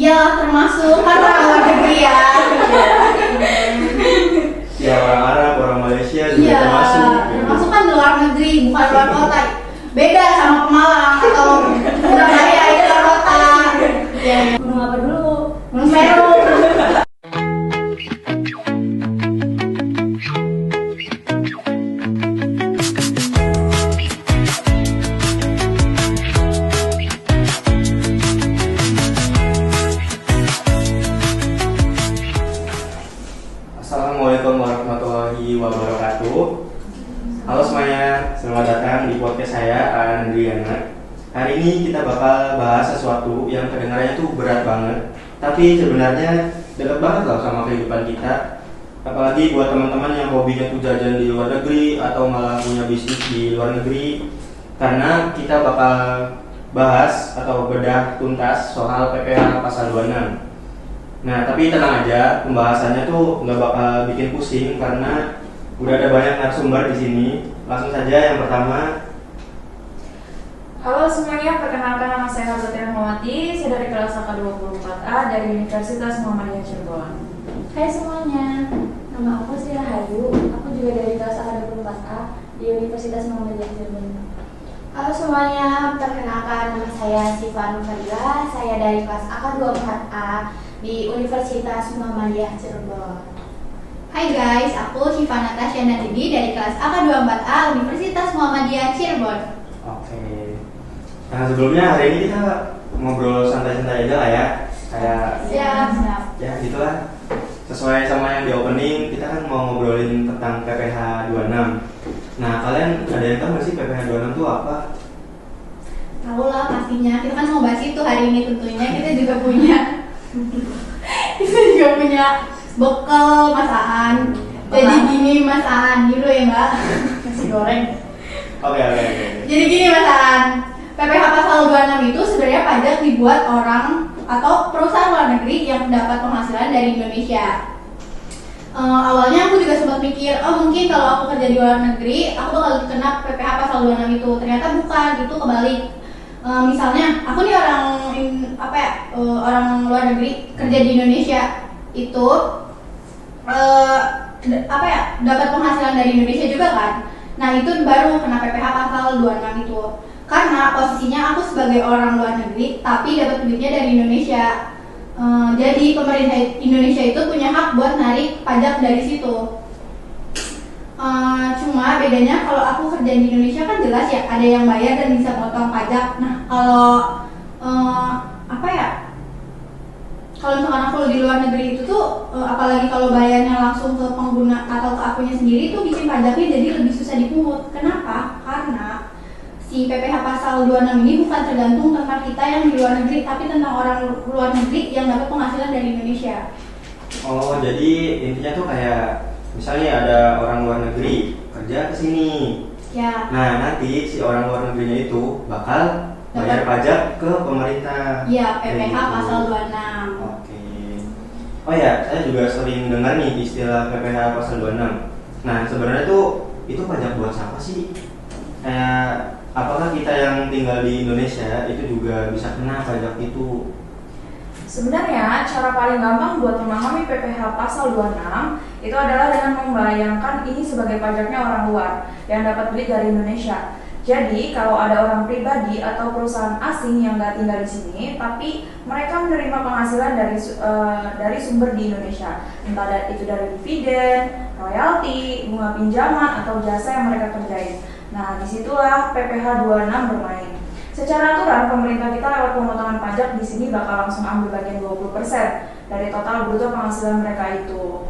Iya, termasuk kan orang luar negeri ya. Ya orang Arab, orang Malaysia juga Iya, termasuk. Gitu. termasuk kan di luar negeri, bukan luar kota. Beda sama Pemalang atau Surabaya itu luar kota. Ya, Gunung apa dulu? Gunung Semeru. Assalamualaikum warahmatullahi wabarakatuh. Halo semuanya, selamat datang di podcast saya, Andriana. Hari ini kita bakal bahas sesuatu yang kedengarannya tuh berat banget, tapi sebenarnya dekat banget loh sama kehidupan kita. Apalagi buat teman-teman yang hobinya tuh jajan di luar negeri atau malah punya bisnis di luar negeri. Karena kita bakal bahas atau bedah tuntas soal PPh pasal 26. Nah, tapi tenang aja, pembahasannya tuh nggak bakal bikin pusing karena udah ada banyak narasumber di sini. Langsung saja yang pertama. Halo semuanya, perkenalkan nama saya Hazatira Muhammadi. Saya dari kelas AK24A dari Universitas Muhammadiyah Cirebon. Hai semuanya, nama aku Sri Rahayu. Aku juga dari kelas AK24A di Universitas Muhammadiyah Cirebon. Halo semuanya, perkenalkan nama saya Siva Nufadila. Saya dari kelas AK24A di Universitas Muhammadiyah Cirebon. Hai guys, aku Syifa Natasha Nadidi dari kelas AK24A Universitas Muhammadiyah Cirebon. Oke. Nah, sebelumnya hari ini kita ngobrol santai-santai aja lah ya. Kayak Siap. ya gitulah. Sesuai sama yang di opening, kita kan mau ngobrolin tentang PPh 26. Nah, kalian ada yang tahu nggak sih PPh 26 itu apa? Tahu lah pastinya, kita kan mau bahas itu hari ini tentunya. Kita juga punya bekal masakan. Jadi gini masakan dulu ya mbak. Nasi goreng. Oke. Jadi gini masakan. PPh pasal 26 itu sebenarnya pajak dibuat orang atau perusahaan luar negeri yang mendapat penghasilan dari Indonesia. Awalnya aku juga sempat mikir, oh mungkin kalau aku kerja di luar negeri, aku bakal kena PPh pasal 26 itu. Ternyata bukan, itu kebalik. Misalnya, aku nih orang luar negeri kerja di Indonesia itu dapat penghasilan dari Indonesia juga kan. Nah itu baru kena PPh pasal 26 itu. Karena posisinya aku sebagai orang luar negeri, tapi dapat duitnya dari Indonesia. Jadi pemerintah Indonesia itu punya hak buat narik pajak dari situ. Cuma bedanya kalau aku kerja di Indonesia kan jelas ya ada yang bayar dan bisa potong pajak. Nah kalau kalau misalkan aku di luar negeri itu tuh apalagi kalau bayarnya langsung ke pengguna atau ke akunnya sendiri tuh bikin pajaknya jadi lebih susah dipungut. Kenapa? Karena si PPh pasal 26 ini bukan tergantung tentang kita yang di luar negeri, tapi tentang orang luar negeri yang dapat penghasilan dari Indonesia. Oh, jadi intinya tuh kayak misalnya ada orang luar negeri kerja ke sini. Ya. Nah, nanti si orang luar negerinya itu bakal bayar pajak ke pemerintah. Iya, PPh gitu. pasal 26. Oke. Oh ya, saya juga sering dengar nih istilah PPh pasal 26. Nah, sebenarnya tuh itu pajak buat siapa sih? Apakah kita yang tinggal di Indonesia itu juga bisa kena pajak itu? Sebenarnya cara paling gampang buat memahami PPh pasal 26 itu adalah dengan membayangkan ini sebagai pajaknya orang luar yang dapat duit dari Indonesia. Jadi kalau ada orang pribadi atau perusahaan asing yang nggak tinggal di sini, tapi mereka menerima penghasilan dari sumber di Indonesia, entah itu dari dividen, royalti, bunga pinjaman atau jasa yang mereka kerjain. Nah, disitulah PPh 26 bermain. Secara aturan, pemerintah kita lewat pemotongan pajak di sini bakal langsung ambil bagian 20% dari total bruto penghasilan mereka itu.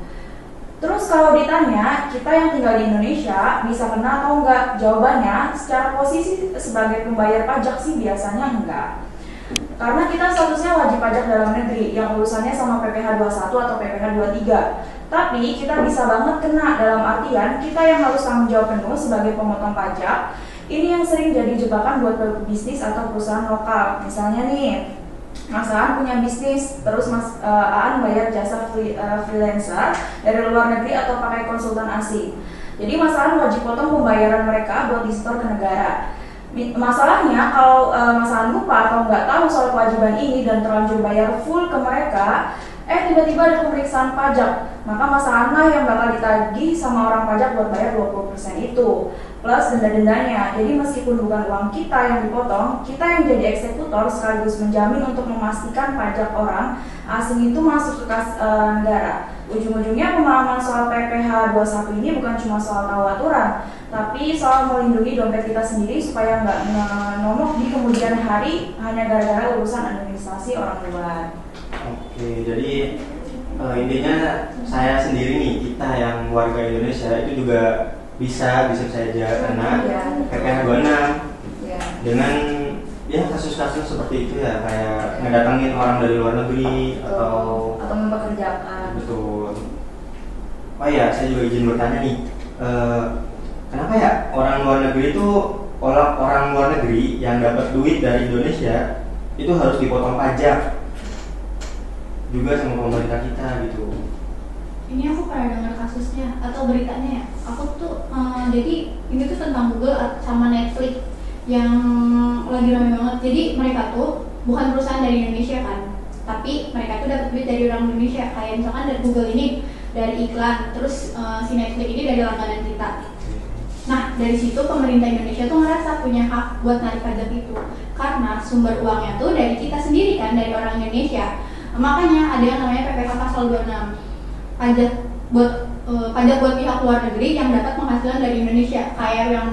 Terus kalau ditanya, kita yang tinggal di Indonesia bisa kena atau enggak? Jawabannya, secara posisi sebagai pembayar pajak sih biasanya enggak. Karena kita statusnya wajib pajak dalam negeri yang urusannya sama PPh 21 atau PPh 23. Tapi kita bisa banget kena dalam artian kita yang harus tanggung jawab penuh sebagai pemotong pajak. Ini yang sering jadi jebakan buat bisnis atau perusahaan lokal. Misalnya nih, Mas Aan punya bisnis, terus Mas Aan bayar jasa freelancer dari luar negeri atau pakai konsultan asing. Jadi Mas Aan wajib potong pembayaran mereka buat disetor ke negara. Masalahnya kalau Mas An lupa atau nggak tahu soal kewajiban ini dan terlanjur bayar full ke mereka, tiba-tiba ada pemeriksaan pajak, maka Mas An lah yang bakal ditagih sama orang pajak buat bayar 20% itu plus denda-dendanya. Jadi meskipun bukan uang kita yang dipotong, kita yang jadi eksekutor sekaligus menjamin untuk memastikan pajak orang asing itu masuk ke kas negara. Ujung-ujungnya pemahaman soal PPh 21 ini bukan cuma soal tahu aturan, tapi soal melindungi dompet kita sendiri supaya nggak nomok di kemudian hari hanya gara-gara urusan administrasi orang luar. Oke, jadi intinya saya sendiri nih, kita yang warga Indonesia itu juga bisa saja karena PPh 26 Ya. dengan ya kasus-kasus seperti itu ya, kayak ngedatangin orang dari luar negeri atau mempekerjakan. betul. Oh iya, saya juga izin bertanya nih, kenapa ya orang luar negeri itu orang luar negeri yang dapat duit dari Indonesia itu harus dipotong pajak juga sama pemerintah kita gitu? Ini aku pernah dengar kasusnya atau beritanya ya. Aku tuh jadi ini tuh tentang Google sama Netflix yang lagi rame banget. Jadi mereka tuh bukan perusahaan dari Indonesia kan, tapi mereka tuh dapat duit dari orang Indonesia. Kayak misalkan dari Google ini dari iklan, terus si Netflix ini dari langganan kita. Nah dari situ pemerintah Indonesia tuh ngerasa punya hak buat narik pajak itu karena sumber uangnya tuh dari kita sendiri kan, dari orang Indonesia. Makanya ada yang namanya PPh pasal 26, pajak buat pihak luar negeri yang dapat penghasilan dari Indonesia. Kayak yang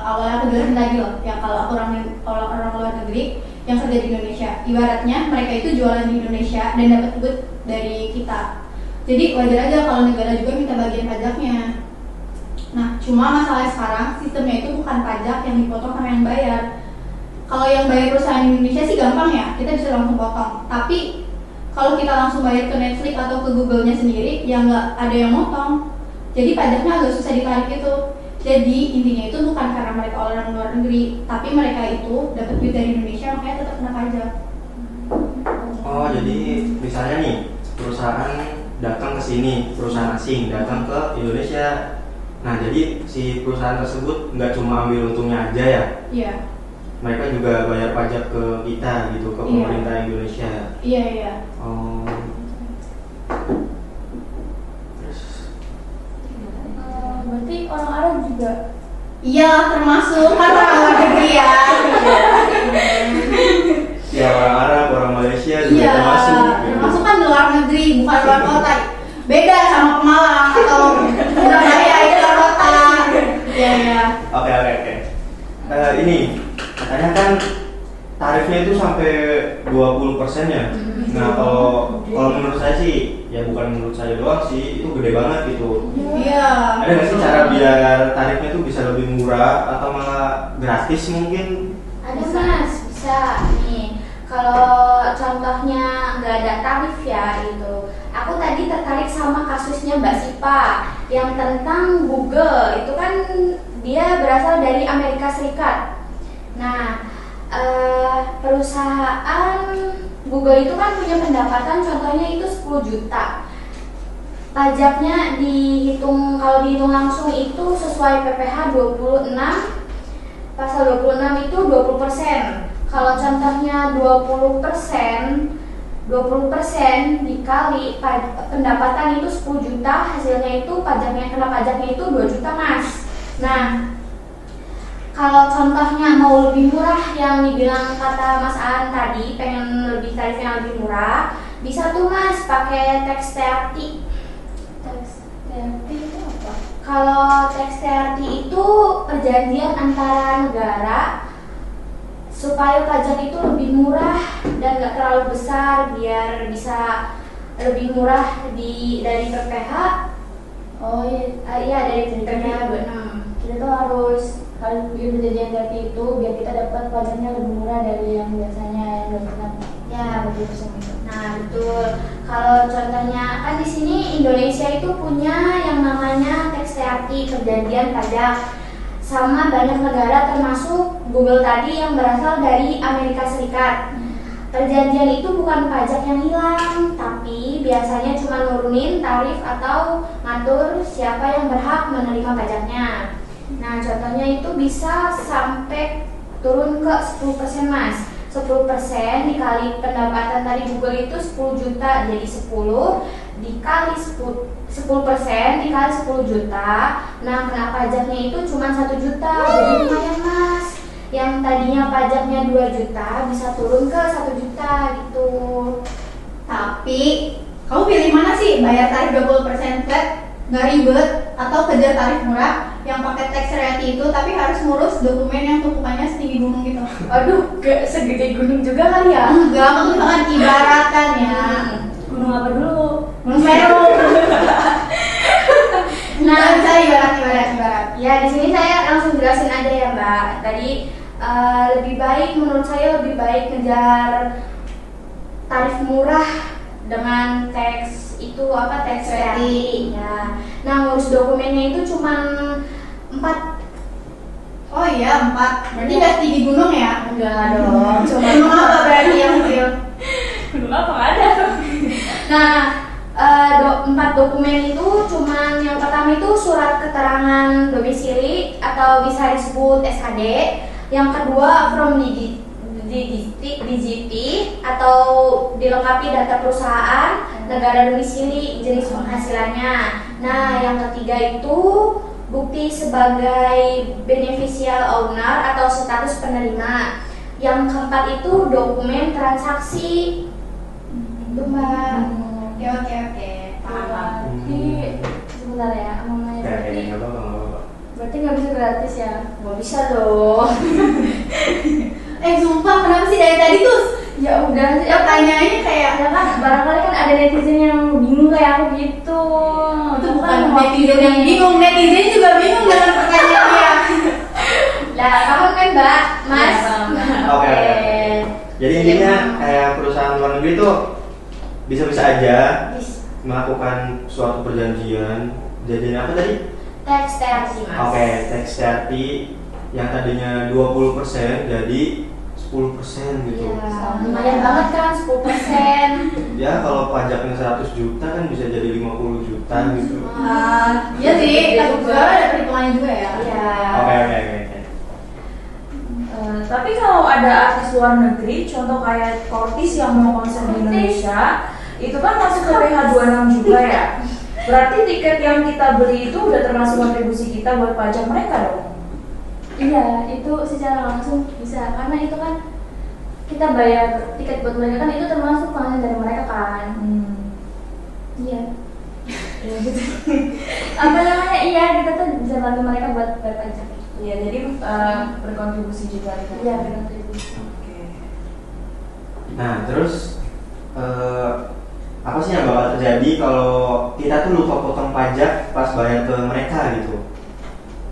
awalnya aku jelasin tadi loh, yang kalau orang luar negeri yang kerja di Indonesia, ibaratnya mereka itu jualan di Indonesia dan dapat duit dari kita. Jadi wajar aja kalau negara juga minta bagian pajaknya. Nah cuma masalahnya sekarang sistemnya itu bukan pajak yang dipotong sama yang bayar. Kalau yang bayar perusahaan Indonesia sih gampang ya, kita bisa langsung potong. Tapi kalau kita langsung bayar ke Netflix atau ke Google-nya sendiri, ya nggak ada yang motong. Jadi pajaknya agak susah ditarik itu. Jadi intinya itu bukan karena mereka orang luar negeri, tapi mereka itu dapat duit dari Indonesia, makanya tetap kena pajak. Oh, jadi misalnya nih perusahaan datang ke sini, perusahaan asing datang ke Indonesia. Nah, jadi si perusahaan tersebut nggak cuma ambil untungnya aja ya? Iya. Mereka juga bayar pajak ke kita gitu, ke pemerintah Indonesia. Iya. Oh. Terus? Berarti orang Arab juga. Iya, termasuk kan orang luar negeri ya. Ya orang Arab, orang Malaysia juga Iya, termasuk. Gitu. termasuk kan di luar negeri, bukan luar kota. Beda sama Pemalang atau Surabaya itu luar kota. Iya. Oke. Ini katanya kan tarifnya itu sampai 20% ya. Nah kalau menurut saya sih, ya bukan menurut saya doang sih, itu gede banget gitu. Iya. Ada nggak sih cara biar tarifnya itu bisa lebih murah atau malah gratis mungkin? Ada mas, bisa nih. Kalau contohnya nggak ada tarif ya itu. Aku tadi tertarik sama kasusnya Mbak Sipa yang tentang Google. Itu kan dia berasal dari Amerika Serikat. Nah, perusahaan Google itu kan punya pendapatan contohnya itu 10 juta. Pajaknya kalau dihitung langsung itu sesuai PPh 26, pasal 26 itu 20%. Kalau contohnya 20% dikali pendapatan itu 10 juta, hasilnya itu kena pajaknya itu 2 juta mas. Nah, kalau contohnya mau lebih murah yang dibilang kata Mas Aan tadi, pengen lebih tarif yang lebih murah, bisa tuh mas pakai tax TRT. Tax TRT itu apa? Kalau tax TRT itu perjanjian antara negara supaya pajak itu lebih murah dan gak terlalu besar biar bisa lebih murah dari PPh. Oh Iya dari PPh 26. kita tuh harus kalau bikin perjanjian seperti itu biar kita dapat pajaknya lebih murah dari yang biasanya yang 26. Ya, 20% itu. nah betul. Kalau contohnya kan di sini Indonesia itu punya yang namanya tax TRT, perjanjian pajak, sama banyak negara termasuk Google tadi yang berasal dari Amerika Serikat. Perjanjian itu bukan pajak yang hilang, tapi biasanya cuma nurunin tarif atau ngatur siapa yang berhak menerima pajaknya. Nah, contohnya itu bisa sampai turun ke 10% Mas. 10% dikali pendapatan tadi Google itu 10 juta, jadi 10 dikali 10% dikali 10 juta. Nah, kena pajaknya itu cuma 1 juta, jadi lumayan Mas. Yang tadinya pajaknya 2 juta bisa turun ke 1 juta gitu. Tapi kamu pilih mana sih? Bayar tarif 20% flat, nggak ribet, atau kejar tarif murah yang pakai tax realty itu tapi harus ngurus dokumen yang tumpukannya setinggi gunung gitu? Aduh, gak segede gunung juga kali ya. Enggak, misalkan ibaratkan ya. Gunung apa dulu? Gunung Semeru. Nah, bisa ibarat. Ya, di sini saya langsung jelasin aja ya Mbak. Tadi lebih baik, menurut saya lebih baik ngejar tarif murah dengan tax itu apa, tax realty ya. Nah, ngurus dokumennya itu cuman 4. Oh iya, 4. Berarti nggak setinggi gunung ya? Enggak dong, cuma Gunung apa berarti yang kecil? Gunung apa nggak ada? Nah, 4 dokumen itu cuman yang pertama itu surat keterangan domisili atau bisa disebut SKD. Yang kedua from DGP atau dilengkapi data perusahaan, negara domisili, jenis penghasilannya. Nah, yang ketiga itu bukti sebagai beneficial owner atau status penerima. Yang keempat itu dokumen transaksi. Itu Mbak. Oke. Paham. Berarti sebentar ya, namanya berarti Nggak apa-apa. berarti nggak bisa gratis ya? Nggak bisa dong. Sumpah, kenapa sih dari tadi tuh? Ya udah, Pertanyaannya kayak ya kan barangkali kan ada netizen yang bingung kayak aku gitu. itu bukan netizen yang bingung, netizen juga bingung dengan pertanyaannya. Lah, kamu kan Mbak, Mas. Oke. Jadi intinya kayak perusahaan luar negeri tuh bisa-bisa aja melakukan suatu perjanjian apa tadi? Tax realty Mas. Oke, tax realty yang tadinya 20% jadi 10% gitu. Ya, lumayan banget kan 10%. Ya kalau pajaknya 100 juta kan bisa jadi 50 juta gitu. Iya sih, tapi juga ada perhitungannya juga ya. Iya. Oke. Tapi kalau ada artis luar negeri, contoh kayak Kortis yang mau konser di Indonesia, itu kan masuk ke PH 26 juga ya. Berarti tiket yang kita beli itu udah termasuk kontribusi kita buat pajak mereka dong. Iya, itu secara langsung bisa karena itu kan kita bayar tiket buat mereka kan itu termasuk penghasilan dari mereka kan. Iya. Ya gitu. Apa namanya? Iya, kita tuh bisa bantu mereka buat bayar pajak. Iya, jadi berkontribusi juga gitu. Iya, berkontribusi. Oke. Nah terus apa sih yang bakal terjadi kalau kita tuh lupa potong pajak pas bayar ke mereka gitu?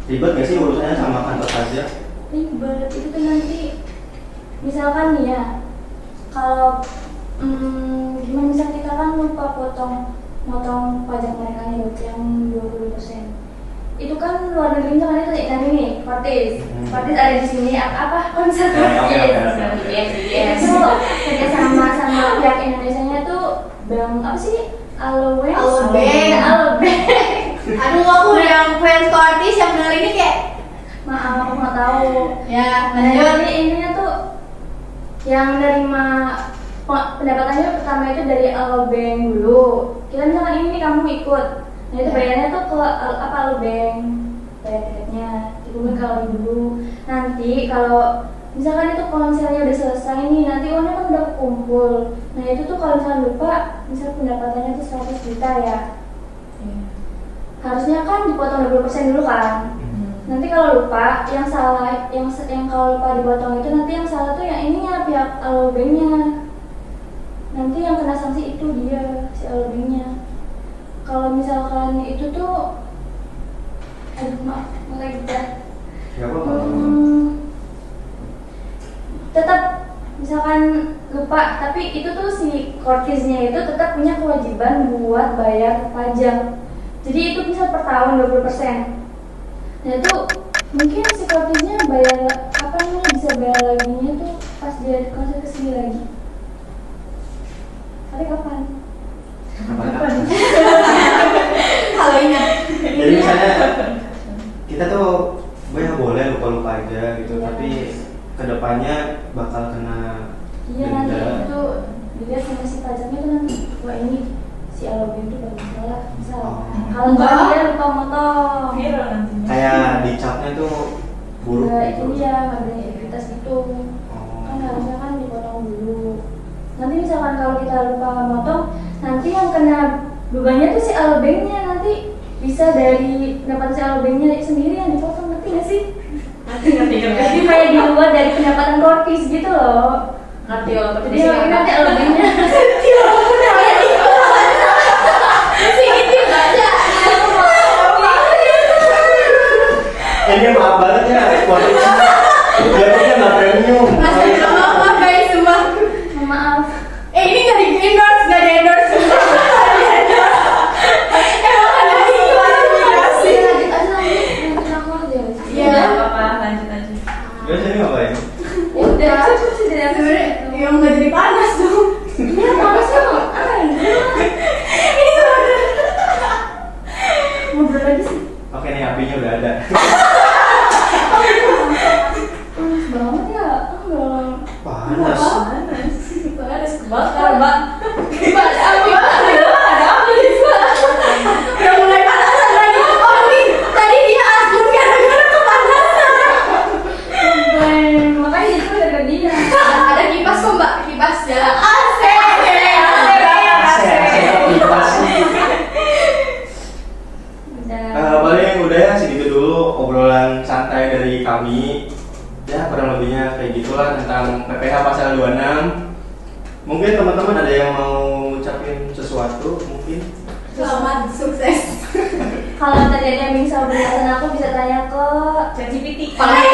Ribet gak sih urusannya sama kantor pajak? Ribet itu tuh nanti misalkan nih ya, kalau gimana misal kita kan lupa motong pajak mereka yang 20%. Itu kan luar negeri kan itu ikan ini, Kortis ada di sini apa konser Oke. itu kerja sama pihak Indonesia-nya tuh bang apa sih Alobank. Aduh, aku yang fans Kortis yang bener ini kayak Maaf aku nggak tahu. ya, Nah, lanjut. jadi intinya tuh yang menerima pendapatannya pertama itu dari Alobank dulu. Kita misalkan ini kamu ikut, nah itu bayarnya tuh ke Alobank, bayar tiketnya, dikumpulin ke Alobank dulu. Nanti kalau misalkan itu konsernya udah selesai nih, nanti uangnya kan udah kumpul. Nah itu tuh kalau misalkan lupa, misal pendapatannya tuh 100 juta ya, harusnya kan dipotong 20% dulu kan. Nanti kalau lupa, yang salah, yang kalau lupa dipotong itu nanti yang salah tuh yang ininya pihak Alobanknya. Nanti yang kena sanksi itu dia si Alobanknya. Kalau misalkan itu tuh, aduh maaf, mulai gitu. Gak apa-apa. Tetap misalkan lupa, tapi itu tuh si Kortisnya itu tetap punya kewajiban buat bayar pajak. Jadi itu bisa per tahun 20%. Nah itu mungkin si Kortisnya bayar apa namanya bisa bayar laginya tuh pas dia konser kesini lagi. Tapi kapan? Kalau ingat. Jadi misalnya kita tuh boleh lupa-lupa aja gitu, tapi kedepannya bakal kena Iya nanti denda. itu dilihat sama si pajaknya tuh nanti, wah ini si Alobeng itu bermasalah misal. Oh. Kalau nggak dia lupa motong. Viral nantinya. Kayak dicapnya tuh buruk Nah, itu gitu. dia nggak berintegritas gitu. Kan Oh. harusnya kan dipotong dulu. Nanti misalkan kalau kita lupa motong, nanti yang kena bebannya tuh si Alobengnya, nanti bisa dari pendapatan si Alobengnya sendiri yang dipotong, ngerti nggak sih? Ngerti. Jadi kayak di luar dari pendapatan korpis gitu loh. Ngerti loh, tapi Jadi yang nanti Alobengnya Ini maaf banget ya, kualitasnya jatuhnya nggak premium. Maaf guys, sumpah. maaf. Ini nggak di endorse, nggak di endorse. Emang ada di klarifikasi. Lanjut aja lanjut aku aja. Iya. Nggak apa-apa, lanjut aja. Guys, ini ngapain? Ya udah cukup sih dari aku. Sebenarnya yang nggak jadi panas dong. Iya panasnya mau Ini sebenarnya. ngobrol lagi sih. Oke nih, apinya udah ada. Panas banget ya. Enggak. Panas. Panas kebakar, Mbak. Gimana? Ada apa nih? Udah mulai panasan lagi. Oh nih, tadi dia asbun gara-gara kepanasan. Makanya itu udah dia. Ada kipas kok mbak, kipas jalan AC. Kipas. Udah. Paling udah ya segitu dulu obrolan santai dari kami. Ya kurang lebihnya kayak gitulah tentang PPH pasal 26. Mungkin teman-teman ada yang mau ucapin sesuatu mungkin. Selamat sukses. Kalau tadi ada yang bisa berdasarkan aku bisa tanya ke ChatGPT. Paling